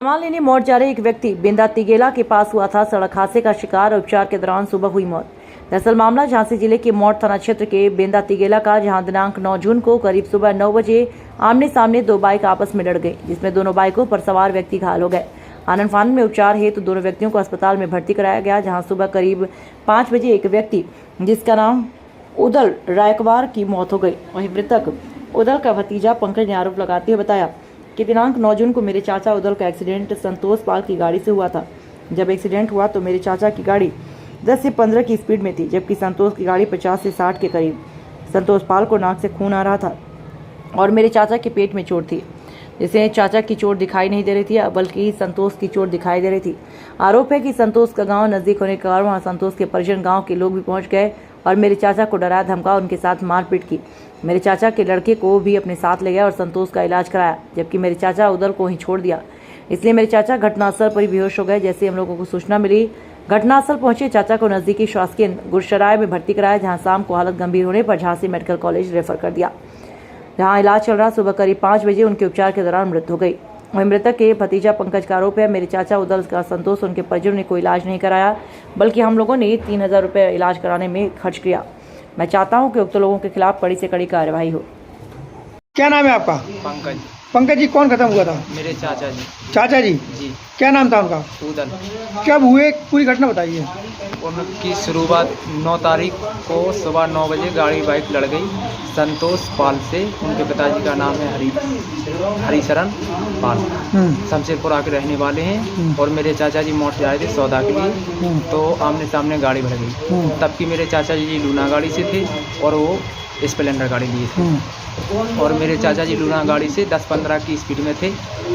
सामान लेने मोड़ जा रहे एक व्यक्ति बेंदा तिगेला के पास हुआ था सड़क हादसे का शिकार। उपचार के दौरान सुबह हुई मौत। दरअसल मामला झांसी जिले के मोड़ थाना क्षेत्र के बेंदा तिगेला का, जहां दिनांक 9 जून को करीब सुबह 9 बजे आमने सामने दो बाइक आपस में लड़ गई, जिसमें दोनों बाइकों पर सवार व्यक्ति घायल हो गए। आनंद फानन में उपचार हेतु दोनों व्यक्तियों को अस्पताल में भर्ती कराया गया, जहां सुबह करीब 5 बजे एक व्यक्ति जिसका नाम उदल रायकवार की मौत हो गई। वहीं मृतक उदल का भतीजा पंकज ने आरोप लगाते हुए बताया कि दिनांक 9 जून को मेरे चाचा उदल का एक्सीडेंट संतोष पाल की गाड़ी से हुआ था। जब एक्सीडेंट हुआ तो मेरे चाचा की गाड़ी 10 से 15 की स्पीड में थी, जबकि संतोष की गाड़ी 50 से 60 के करीब। संतोष पाल को नाक से खून आ रहा था और मेरे चाचा के पेट में चोट थी, जिसे चाचा की चोट दिखाई नहीं दे रही थी, बल्कि संतोष की चोट दिखाई दे रही थी। आरोप है कि संतोष का गांव नजदीक होने के कारण वहां संतोष के परिजन गांव के लोग भी पहुंच गए और मेरे चाचा को डराया धमका उनके साथ मारपीट की। मेरे चाचा के लड़के को भी अपने साथ ले गया और संतोष का इलाज कराया, जबकि मेरे चाचा उदल को ही छोड़ दिया। इसलिए मेरे चाचा घटनास्थल पर ही बेहोश हो गए। जैसे हम लोगों को सूचना मिली, घटनास्थल पहुंचे चाचा को नजदीकी शासकीय गुरसराय में भर्ती कराया, जहां शाम को हालत गंभीर होने पर झांसी मेडिकल कॉलेज रेफर कर दिया, जहां इलाज चल रहा। सुबह करीब 5 बजे उनके उपचार के दौरान मृत्यु हो गई। वहीं मृतक के भतीजा पंकज का आरोप है मेरे चाचा उदल का संतोष उनके परिजनों ने कोई इलाज नहीं कराया, बल्कि हम लोगों ने 3000 रुपये इलाज कराने में खर्च किया। मैं चाहता हूं कि उक्त लोगों के खिलाफ कड़ी से कड़ी कार्रवाई हो। क्या नाम है आपका? पंकज। पंकज जी, कौन खत्म हुआ था? मेरे चाचा जी। चाचा जी? जी। क्या नाम था उनका? उदल। कब हुए, पूरी घटना बताइए। उनकी शुरुआत 9 तारीख को सुबह 9 बजे गाड़ी बाइक लड़ गई संतोष पाल से। उनके पिताजी का नाम है हरिशरण पाल, शमशेरपुरा के रहने वाले हैं। और मेरे चाचा जी मोट जाए थे सौदा के लिए, तो आमने सामने गाड़ी भर गई। तब की मेरे चाचा जी लूना गाड़ी से थे और वो स्प्लेंडर गाड़ी लिए थे। और मेरे चाचा जी लूना गाड़ी से 10-15 की स्पीड में थे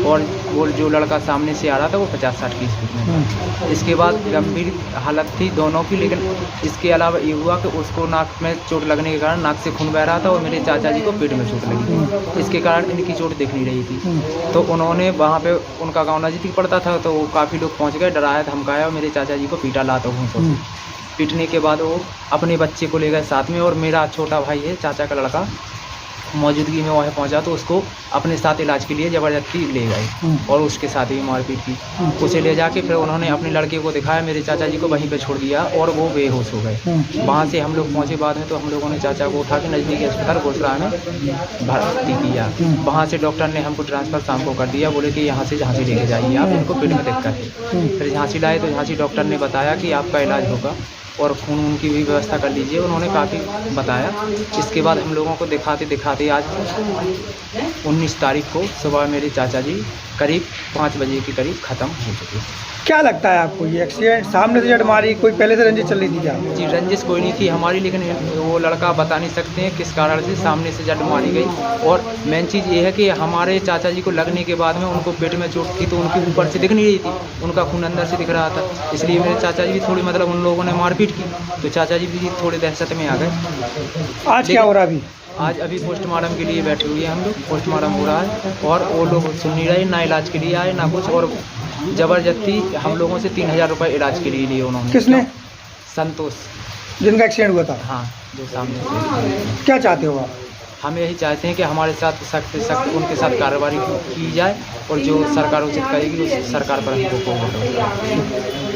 और वो जो लड़का सामने से आ रहा था वो 50-60 की स्पीड में था। इसके बाद गंभीर हालत थी दोनों की, लेकिन इसके अलावा ये हुआ कि उसको नाक में चोट लगने के कारण नाक से खून बह रहा था और मेरे चाचा जी को पेट में चोट लगी। इसके कारण इनकी चोट दिख नहीं रही थी। तो उन्होंने वहाँ पे, उनका गाँव नज़दीक पड़ता था, तो काफ़ी लोग पहुँच गए, डराया धमकाया और मेरे चाचा जी को पीटा लाता हूँ। पीटने के बाद वो अपने बच्चे को ले गए साथ में, और मेरा छोटा भाई है चाचा का लड़का मौजूदगी में वहाँ पहुंचा तो उसको अपने साथ इलाज के लिए ज़बरदस्ती ले गए और उसके साथ ही मारपीट की। उसे ले जाके फिर उन्होंने अपने लड़के को दिखाया, मेरे चाचा जी को वहीं पे छोड़ दिया और वो बेहोश हो गए। वहाँ से हम लोग पहुँचे बाद में, तो हम लोगों ने चाचा को उठा के नज़दीकी अस्पताल गुरसराय में भर्ती किया। वहाँ से डॉक्टर ने हमको ट्रांसफ़र शाम को कर दिया, बोले कि यहाँ से झांसी लेके जाइए आप, इनको पेट में दिक्कत है। फिर झांसी लाए तो झांसी डॉक्टर ने बताया कि आपका इलाज होगा और खून उनकी भी व्यवस्था कर लीजिए, उन्होंने काफ़ी बताया। इसके बाद हम लोगों को दिखाते दिखाते आज 19 तारीख को सुबह मेरे चाचा जी करीब 5 बजे के करीब ख़त्म हो चुके। क्या लगता है आपको, ये एक्सीडेंट सामने से जड़ मारी, कोई पहले से रंजिश चल रही थी क्या? जी, रंजिश कोई नहीं थी हमारी, लेकिन वो लड़का बता नहीं सकते हैं किस कारण से सामने से जड़ मारी गई। और मेन चीज़ ये है कि हमारे चाचा जी को लगने के बाद में उनको पेट में चोट थी, तो उनकी ऊपर से दिख नहीं रही थी, उनका खून अंदर से दिख रहा था। इसलिए मेरे चाचा जी भी थोड़ी, मतलब उन लोगों ने मारपीट की, तो चाचा जी भी थोड़े दहशत में आ गए। आज क्या हो रहा है? आज अभी पोस्टमार्टम के लिए बैठे हुए हैं हम लोग, पोस्टमार्टम हो रहा है और वो लोग सुन नहीं रहे, ना इलाज के लिए आए ना कुछ, और ज़बरदस्ती हम लोगों से 3000 रुपये इलाज के लिए लिए उन्होंने। किसने? संतोष, जिनका एक्सीडेंट हुआ था। हाँ, जो सामने से। क्या चाहते हो आप? हम यही चाहते हैं कि हमारे साथ सख्त से सख्त उनके साथ कार्रवाई की जाए और जो सरकार उचित करेगी उस सरकार पर हमको